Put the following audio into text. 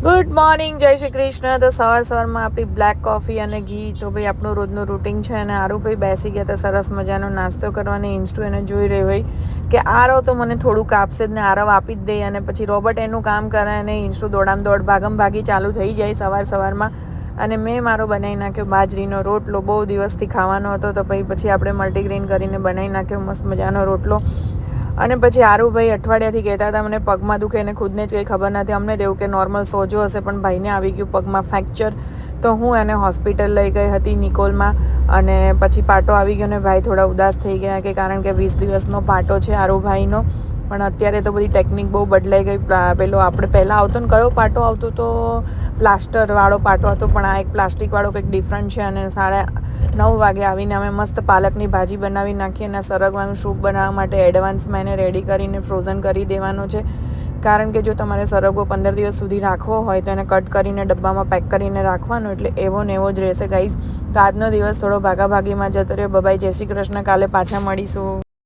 Good morning, જય શ્રી કૃષ્ણ. તો સવારમાં આપણી બ્લેક કોફી અને ઘી તો ભાઈ આપણું રોજનું રૂટિન છે. અને આરું ભાઈ બેસી ગયા તો સરસ મજાનો નાસ્તો કરવાની ઇન્સ્ટુ એને જોઈ રહી હોય કે આરવ તો મને થોડુંક આપશે જ ને આરવ આપી જ દે. અને પછી રોબર્ટ એનું કામ કરે અને ઇન્સ્ટુ દોડામ દોડ ભાગમ ભાગી ચાલુ થઈ જાય સવારમાં. અને મેં મારો બનાવી નાખ્યો બાજરીનો રોટલો. બહુ દિવસથી ખાવાનો હતો તો પછી આપણે મલ્ટીગ્રેન કરીને બનાવી નાખ્યો મસ્ત મજાનો રોટલો. અને પછી આરુભાઈ અઠવાડિયાથી કહેતા હતા મને પગમાં દુખે અને ખુદને જ કંઈ ખબર નથી. અમને તેવું કે નોર્મલ સોજો હશે, પણ ભાઈને આવી ગયું પગમાં ફ્રેક્ચર. તો હું એને હોસ્પિટલ લઈ ગઈ હતી નિકોલમાં. અને પછી પાટો આવી ગયો ને ભાઈ થોડા ઉદાસ થઈ ગયા કે કારણ કે 20 દિવસનો પાટો છે આરુભાઈનો. પણ અત્યારે તો બધી ટેકનિક બહુ બદલાઈ ગઈ. પેલો આપણે પહેલાં આવતો ને કયો પાટો આવતો તો પ્લાસ્ટરવાળો પાટો હતો, પણ આ એક પ્લાસ્ટિકવાળો કંઈક ડિફરન્ટ છે. અને 9:30 વાગે આવીને અમે મસ્ત પાલકની ભાજી બનાવી નાખી. અને સરગવાનું સૂપ બનાવવા માટે એડવાન્સમાં એને રેડી કરીને ફ્રોઝન કરી દેવાનો છે. કારણ કે જો તમારે સરગવો 15 દિવસ સુધી રાખવો હોય તો એને કટ કરીને ડબ્બામાં પેક કરીને રાખવાનો, એટલે એવો ને એવો જ રહેશે ગાઈઝ. તો આજનો દિવસ થોડો ભાગાભાગીમાં જતો રહ્યો. બાય, જય શ્રી કૃષ્ણ. કાલે પાછા મળીશું.